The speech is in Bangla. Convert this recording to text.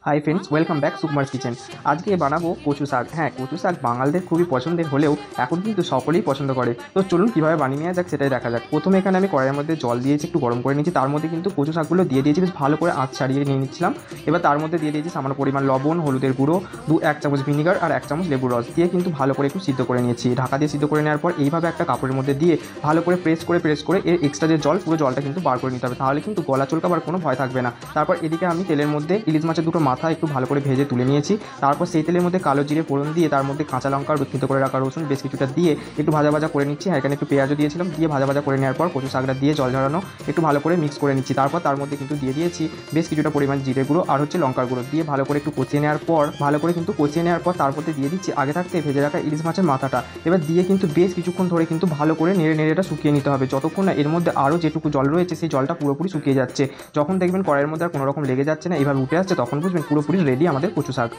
Hi friends, welcome back Sukumar kitchen. আজকে বানাবো কচু শাক। হ্যাঁ, কচু শাক বাঙালদের খুবই পছন্দের হলেও এখন কিন্তু সকলেই পছন্দ করে। তো চলুন কীভাবে বানিয়ে নেওয়া যাক সেটাই দেখা যাক। প্রথমে এখানে আমি কড়াইয়ের মধ্যে জল দিয়েছি, একটু গরম করে নিয়েছি। তার মধ্যে কিন্তু কচু শাকগুলো দিয়ে দিয়েছি, বেশ ভালো করে আঁচ ছাড়িয়ে নিয়ে নিচ্ছিলাম। এবার তার মধ্যে দিয়ে দিয়েছি সামান্য পরিমাণ লবণ, হলুদের গুঁড়ো, 1 চামচ ভিনিগার আর 1 চামচ লেবুর রস দিয়ে কিন্তু ভালো করে একটু সিদ্ধ করে নিয়েছি। ঢাকা দিয়ে সিদ্ধ করে নেওয়ার পর এইভাবে একটা কাপড়ের মধ্যে দিয়ে ভালো করে প্রেস করে এর এক্সট্রা যে জল, পুরো জলটা কিন্তু বার করে নিতে হবে, তাহলে কিন্তু গলা চুলকাবার কোনো ভয় থাকবে না। তারপর এদিকে আমি তেলের মধ্যে ইলিশ মাছের দুটো মাথা একটু ভালো করে ভেজে তুলে নিয়েছি। তারপর সেই তেলের মধ্যে কালো জিরে ফোড়ন দিয়ে তার মধ্যে কাঁচা লঙ্কা আর থেঁতো করে রাখা রসুন বেশ কিছুটা দিয়ে একটু ভাজা ভাজা করে নিচ্ছি। আর এখানে একটু পেঁয়াজও দিয়েছিলাম, দিয়ে ভাজা ভাজা করে নেওয়ার পর কচু শাকটা দিয়ে জল ঝরানো একটু ভালো করে মিক্স করে নিচ্ছি। তারপর তার মধ্যে কিন্তু দিয়ে দিয়েছি বেশ কিছুটা পরিমাণ জিরে গুঁড়ো আর লঙ্কার গুঁড়ো দিয়ে ভালো করে একটু কষিয়ে নেওয়ার পর তার মধ্যে দিয়ে দিচ্ছি আগে থাকতে ভেজে রাখা ইলিশ মাছের মাথাটা। এবার দিয়ে কিন্তু বেশ কিছুক্ষণ ধরে কিন্তু ভালো করে নেড়ে নেড়ে এটা শুকিয়ে নিতে হবে, যতক্ষণ না এর মধ্যে আরও যেটুকু জল রয়েছে সেই জলটা পুরোপুরি শুকিয়ে যাচ্ছে। যখন দেখবেন কড়াইয়ের মধ্যে আর কোনো রকম লেগে যাচ্ছে না, এভাবে উঠে আসছে, তখন বুঝবেন পুরোপুরি রেডি আমাদের কচু শাক।